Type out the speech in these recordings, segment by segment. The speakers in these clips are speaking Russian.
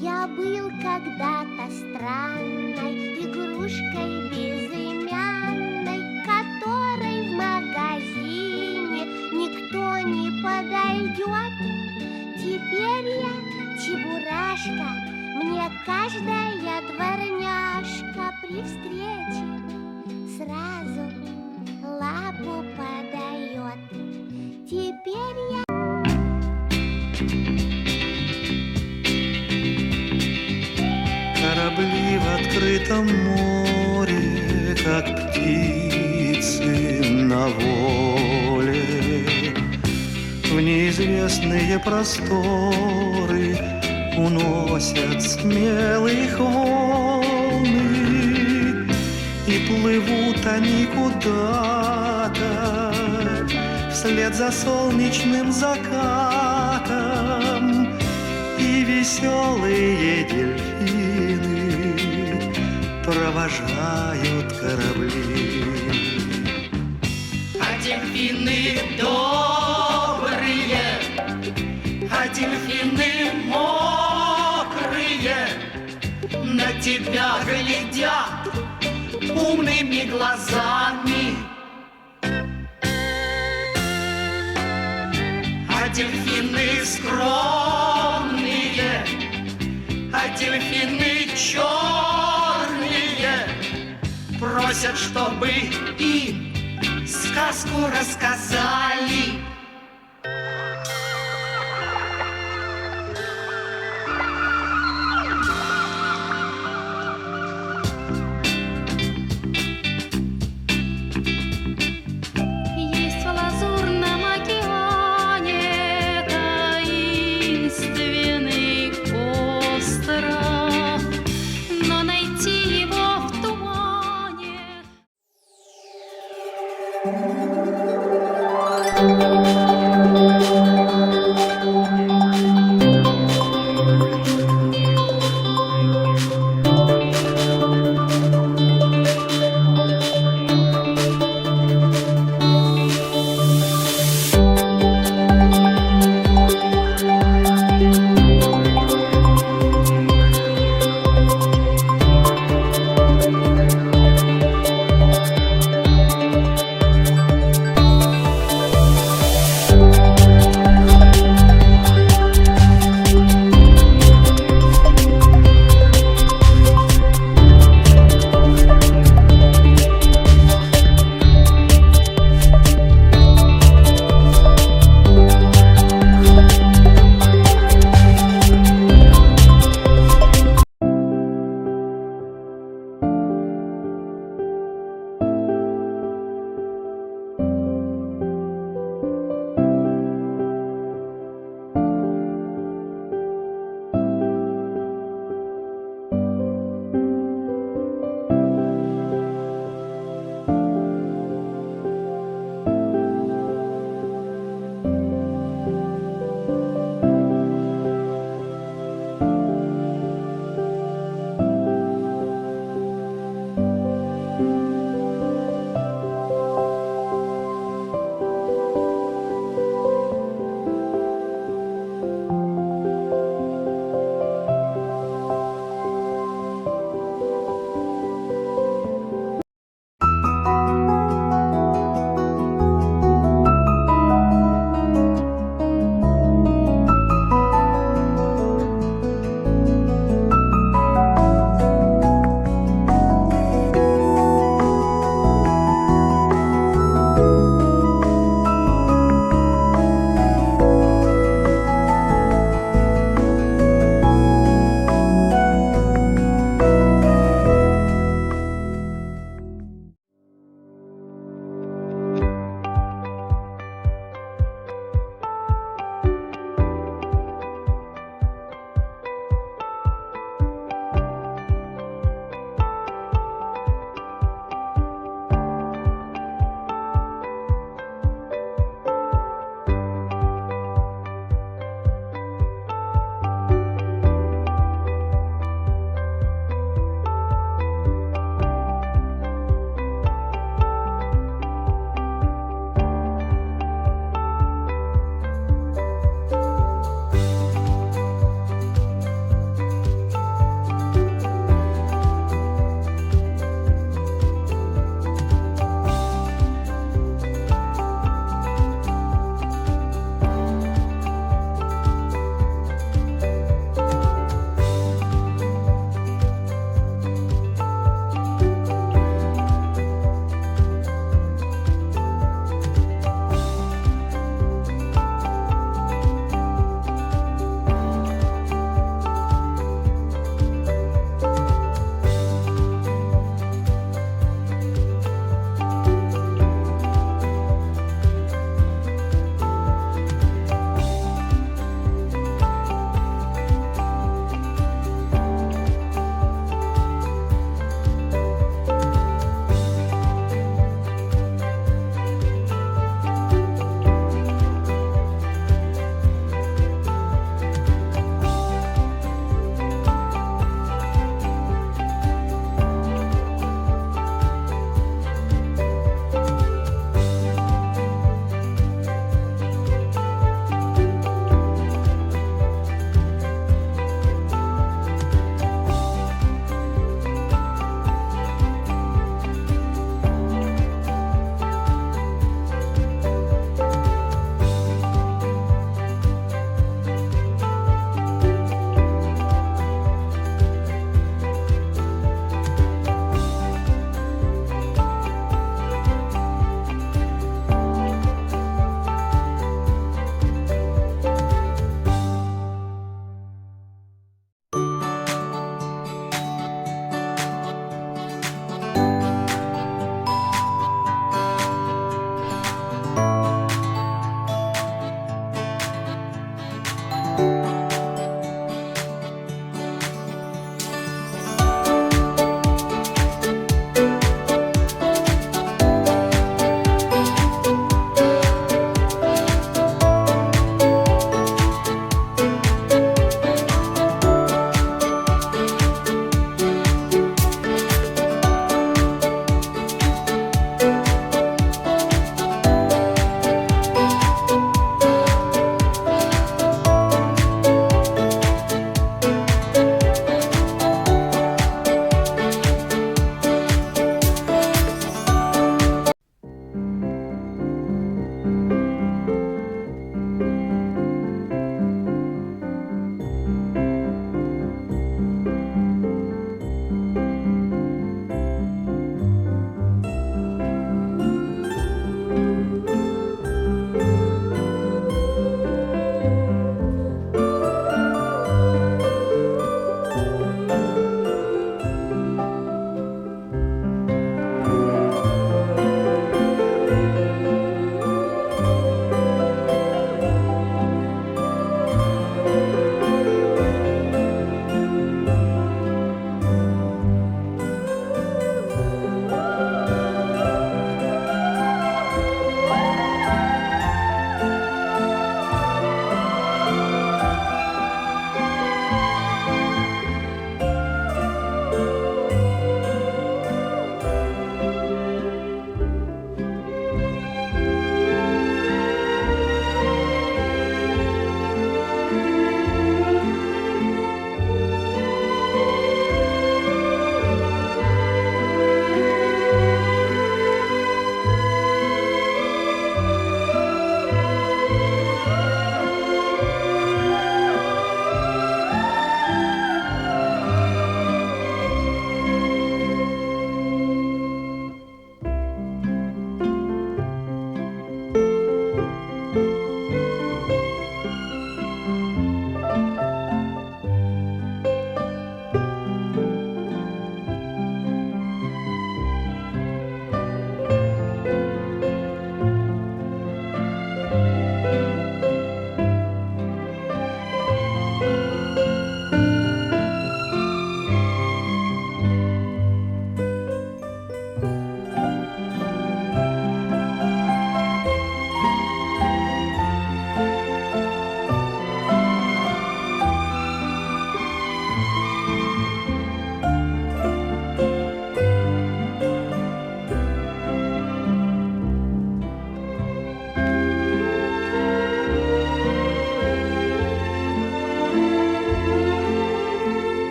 Я был когда-то странной игрушкой безымянной, которой в магазине никто не подойдет. Теперь я чебурашка, мне каждая дворняжка при встрече сразу лапу подает. Теперь я корабли в открытом море, как птицы на воле, в неизвестные просторы уносят смелых волны, и плывут они куда-то вслед за солнечным закатом, и веселые дельфины провожают корабли. А дельфины добрые, а дельфины мокрые, на тебя глядят умными глазами. А дельфины скромные, а дельфины черные просят, чтобы им сказку рассказали. Есть в лазурном океане таинственный остров, но найти его в тумане.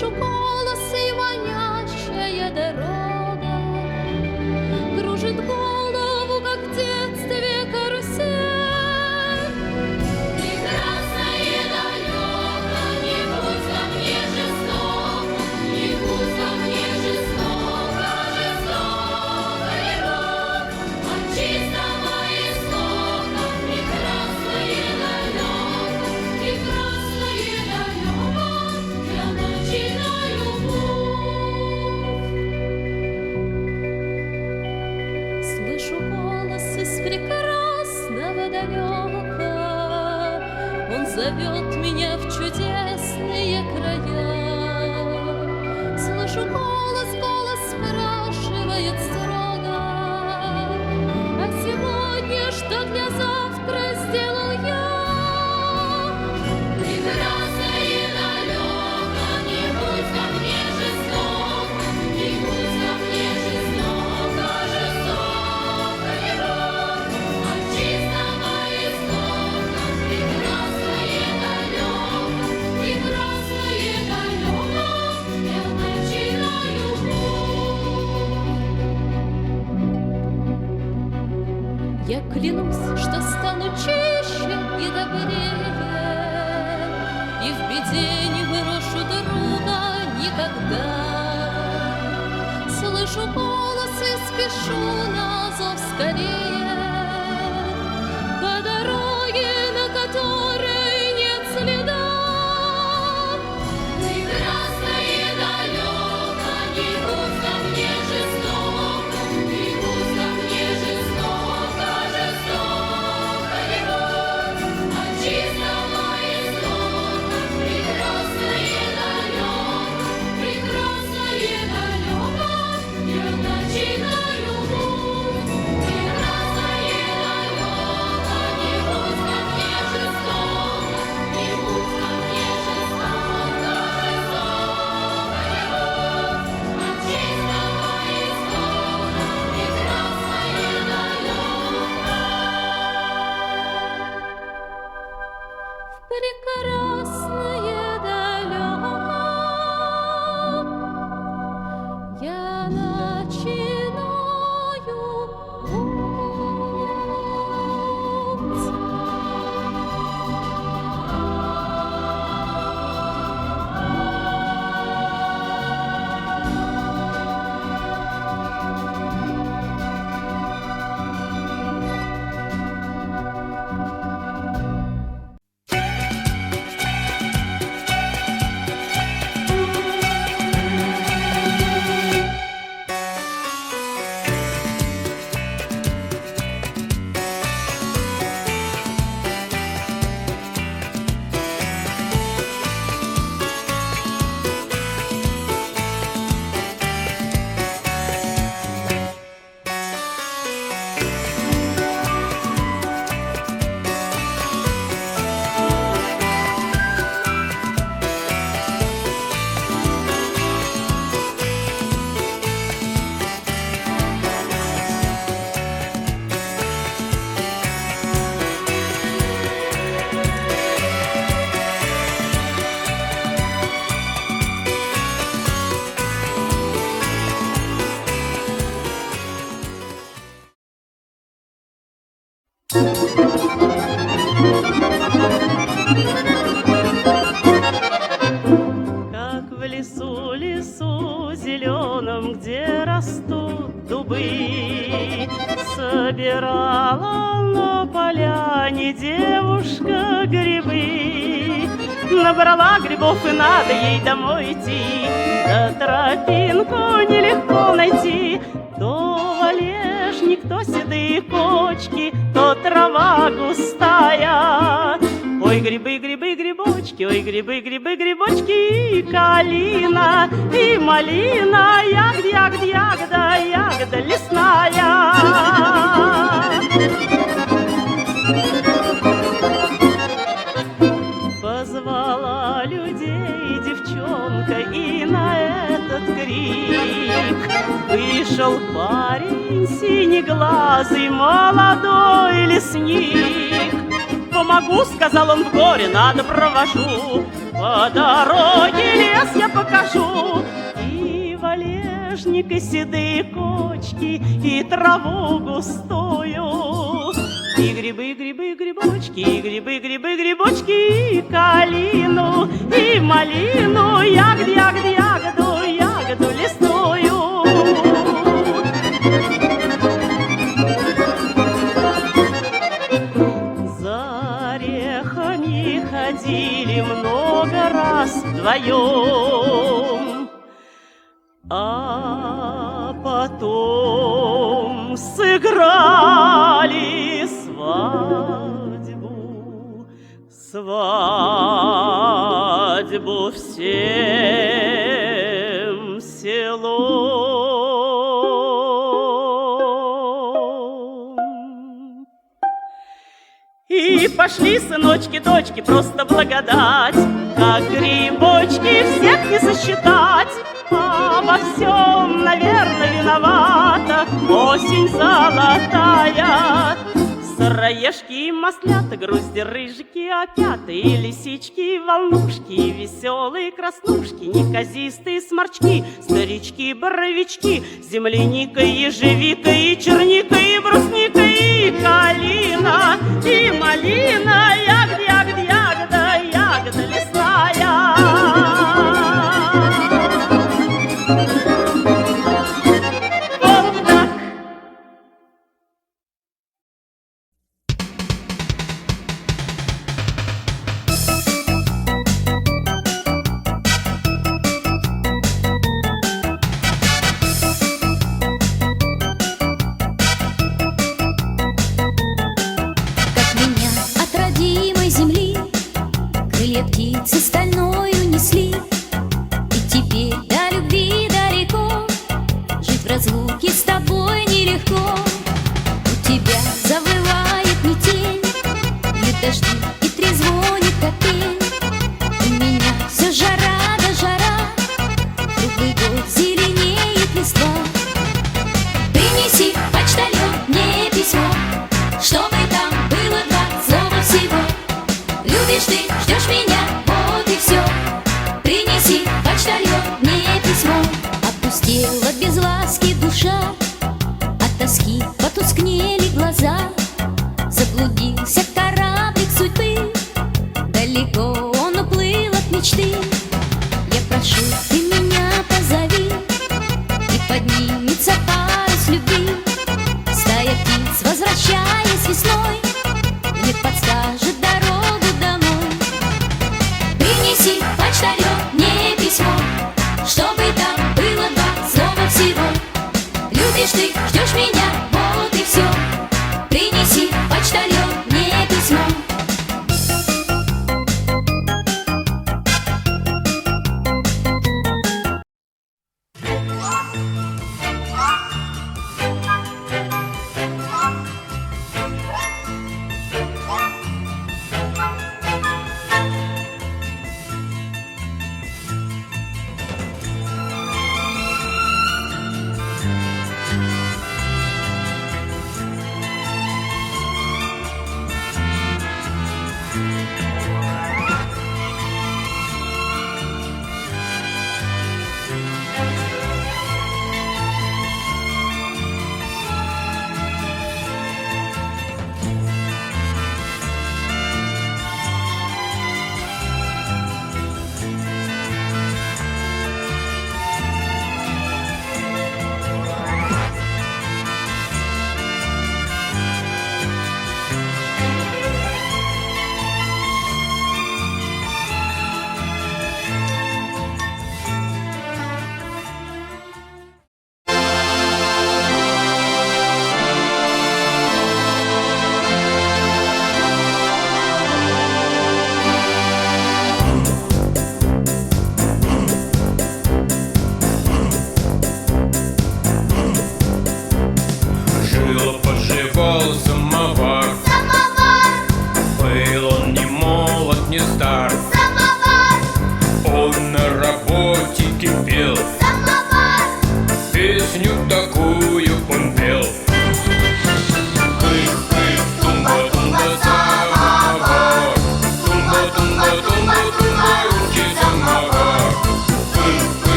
Слышу голос и манящая дорога кружит голову, как в детстве карусель. Прекрасное далеко, не будь ко мне жестоко, не будь ко мне жестоко, жестоко его, от чистого истока. Прекрасное далеко, я начинаю путь. Слышу голос из прекрасного далека, он зовет меня в чудесные края. Слышу голос, голос спрашивает строго: а сегодня что для завтра сделал я? Прекрасное далеко, не будь ко мне жестоко, не будь ко мне жестоко, жестоко его, от чистого истока. Прекрасное далеко, я начинаю путь. Я клянусь, что стану чище и добрее, и в беде не брошу друга никогда. Слышу голос и спешу на зов скорее, по дороге, на которой нет следа. Прекрасное далеко, не будь ко мне жестоко, не будь ко мне жестоко, жестоко его, от чистого истока. Прекрасное далеко, я начинаю путь. Прекрасное далеко, не будь ко мне жестоко, не будь ко мне жестоко, жестоко его, от чистого истока. Прекрасное далеко, я начинаю путь. Как в лесу, лесу зеленом, где растут дубы, собирала на поляне девушка грибы. Набрала грибов, и надо ей домой идти, да тропинку нелегко найти. То валежник, то седые кочки, то трава густая. Ой, грибы, грибы, грибочки, ой, грибы, грибы, грибочки, и калина, и малина, ягода, ягода, ягода, ягода лесная. Позвала людей девчонка, и на этот крик вышел парень синеглазый, молодой лесник. Помогу, сказал он, в горе надо провожу, по дороге лес я покажу. соняшник и седые кочки, и траву густую, и грибы, грибы, грибочки, и грибы, грибы, грибочки, и калину, и малину, ягоду, ягоду, ягоду, ягоду лесную. За орехами ходили много раз вдвоем, а потом сыграли свадьбу, свадьбу всем селом. И пошли сыночки, дочки, просто благодать, как грибочки всех не сосчитать. А во всем, наверное, виновата осень золотая. Сыроежки и маслята, грузди, рыжики, опята, и лисички, и волнушки, и веселые краснушки, неказистые сморчки, старички, боровички, земляника, ежевика, и черника, и брусника, и калина, и малина, ягода, ягода, ягода, ягода лесная. Вот так. Как меня от родимой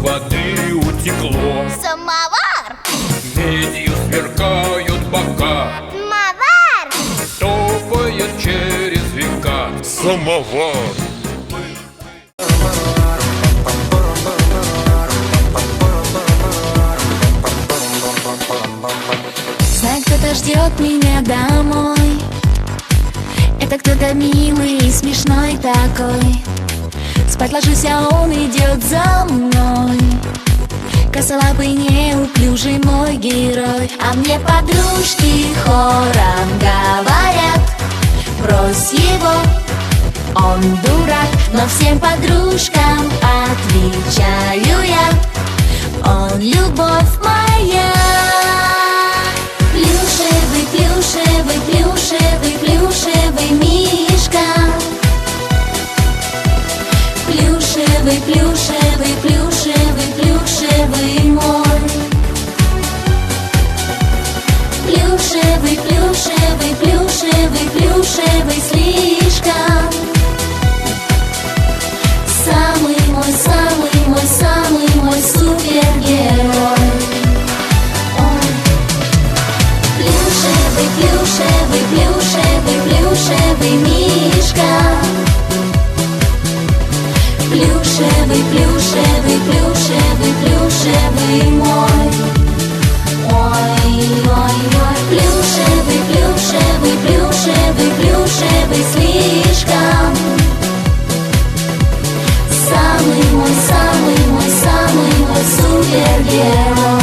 воды утекло. Самовар! Медью сверкают бока, Мавар! топает через века самовар. Знает, кто-то ждет меня домой. Это кто-то милый и смешной такой. Спать ложусь, а он идет за мной. Косолапый, неуклюжий мой герой. А мне подружки хором говорят: брось его, он дурак. Но всем подружкам отвечаю я: он любовь моя. Плюшевый, плюшевый, плюшевый, плюшевый мишка. Плюшевый, плюшевый, плюшевый, плюшевый мой. Плюшевый, плюшевый, плюшевый, плюшевый слишком. Самый мой, самый мой, самый мой супергерой. Плюшевый, плюшевый, плюшевый, плюшевый мишка. Плюшевый, плюшевый, плюшевый, плюшевый мой. Ой, ой, ой. Плюшевый, плюшевый, плюшевый, плюшевый слишком. Самый мой, самый мой, самый мой супергерой.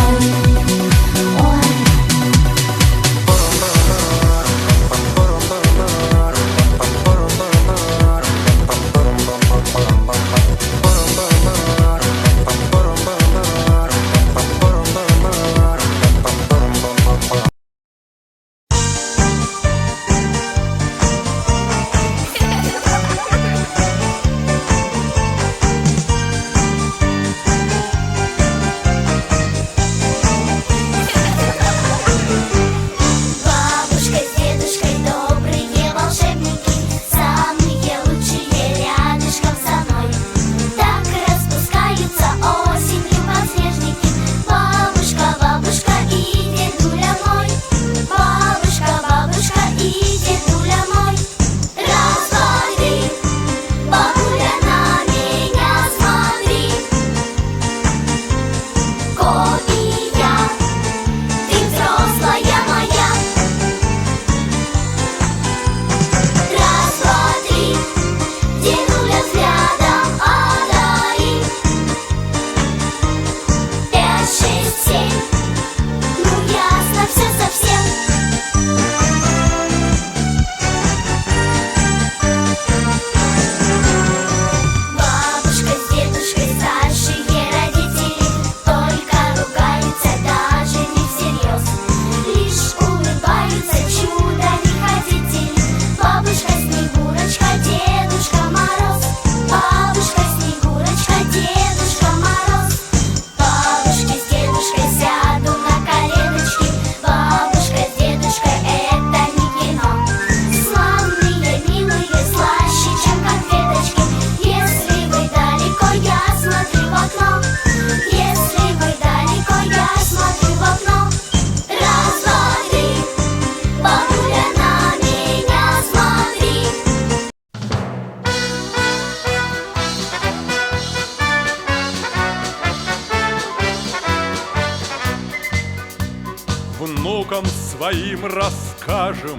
Внукам своим расскажем,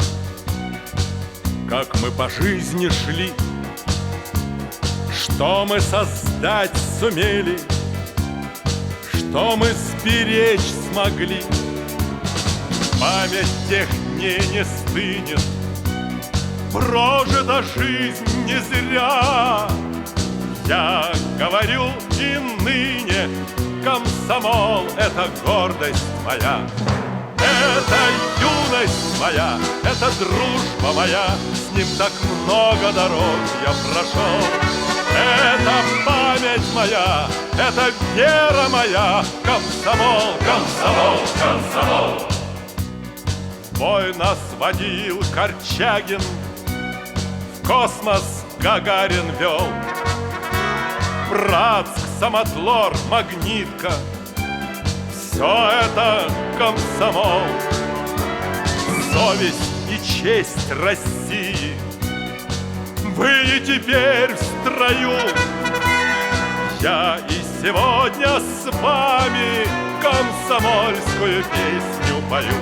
как мы по жизни шли, что мы создать сумели, что мы сберечь смогли. Память тех дней не стынет, прожита жизнь не зря. Я говорю и ныне, комсомол — это гордость моя. Это юность моя, это дружба моя, с ним так много дорог я прошел. Это память моя, это вера моя, комсомол, комсомол, комсомол. В бой нас водил Корчагин, в космос Гагарин вел. Братск самотлор, магнитка, все это комсомол. Совесть и честь России, вы и теперь в строю. Я и сегодня с вами комсомольскую песню пою.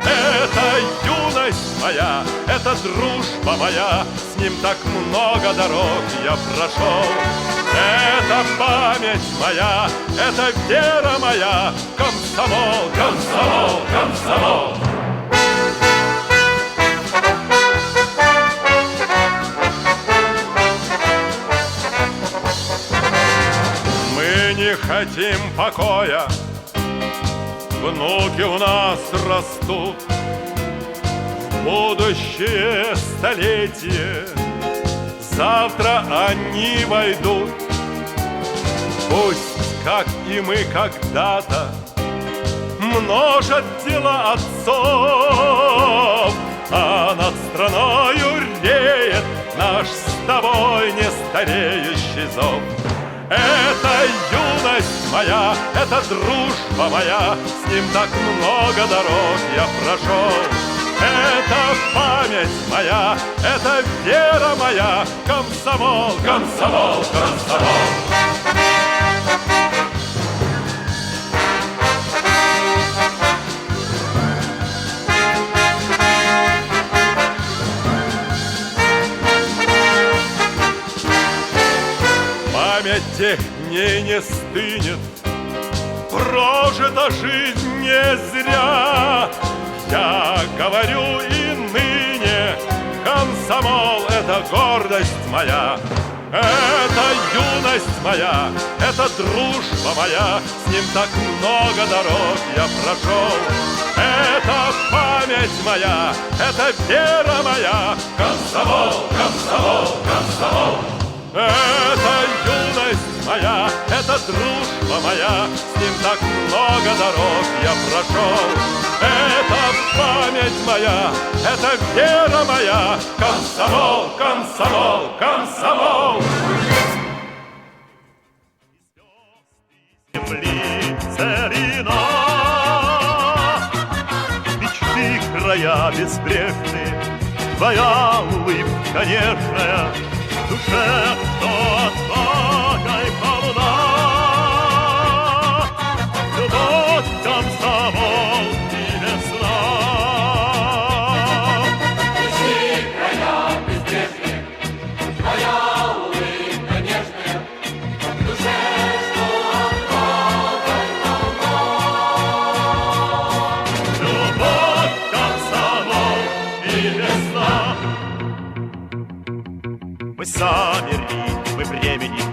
Это юность моя, это дружба моя, с ним так много дорог я прошел. Это память моя, это вера моя, комсомол, комсомол, комсомол. Мы не хотим покоя, внуки у нас растут, в будущее столетие завтра они войдут. Пусть, как и мы когда-то, множат дела отцов, а над страною реет наш с тобой не стареющий зов. Это юность моя, это дружба моя, с ним так много дорог я прошел. Это память моя, это вера моя, комсомол, комсомол, комсомол. Память тех дней не стынет, прожита жизнь не зря. Я говорю и ныне, комсомол — это гордость моя. Это юность моя, это дружба моя, с ним так много дорог я прошел. Это память моя, это вера моя, комсомол, комсомол, комсомол. Это юность моя, это дружба моя, с ним так много дорог я прошел. Это память моя, это вера моя, комсомол, комсомол, комсомол. Земли целина, мечты края безбрежные, твоя улыбка нежная, в душе что отвагой полна. Любовь, комсомол и весна. Мечты края безбрежные, твоя улыбка нежная, в душе что отвагой полна. Любовь, комсомол и весна. Мы сами ритмы времени,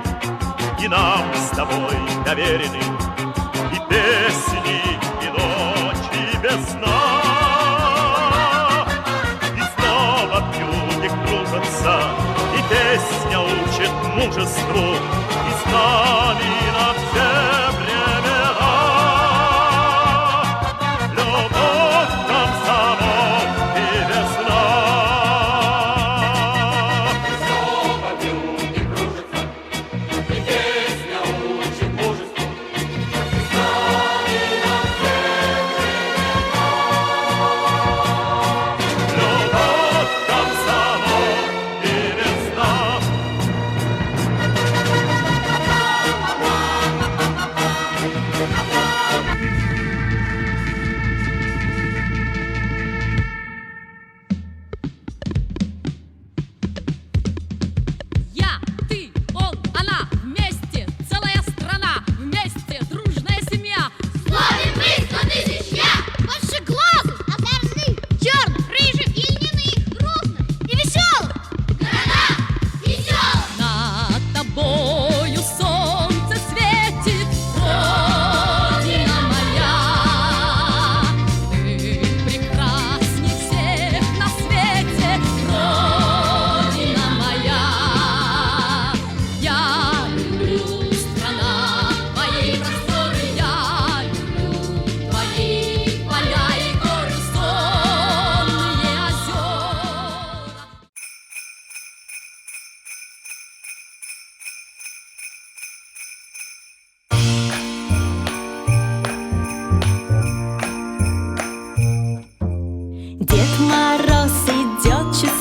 и нам с тобой доверены и песни, и ночи без сна. И снова вьюги кружатся, и песня учит мужеству, и с нами на все времена. Любовь, комсомол и весна. Любовь, комсомол и весна.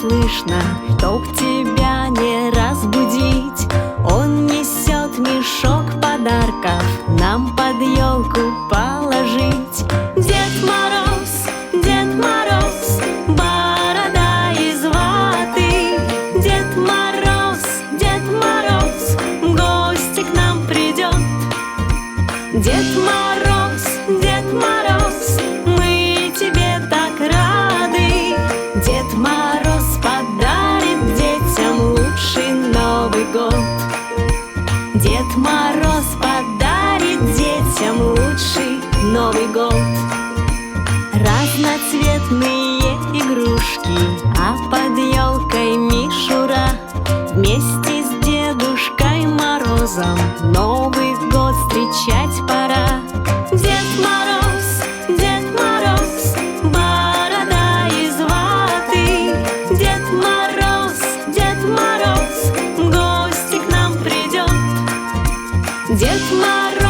слышно, чтоб тебя не разбудить. Он несет мешок подарков нам под елку положить. Дед Мороз, борода из ваты. Дед Мороз, в гости к нам придет. Дед Мороз, мы тебе так рады. Дед Мороз подарит детям лучший Новый год. Дед Мороз подарит детям лучший Новый год. Разноцветные игрушки, а под елкой мишура. Вместе с Дедушкой Морозом Новый год встречать пора. Дед Мороз, борода из ваты. Дед Мороз, в гости к нам придет. Дед Мороз,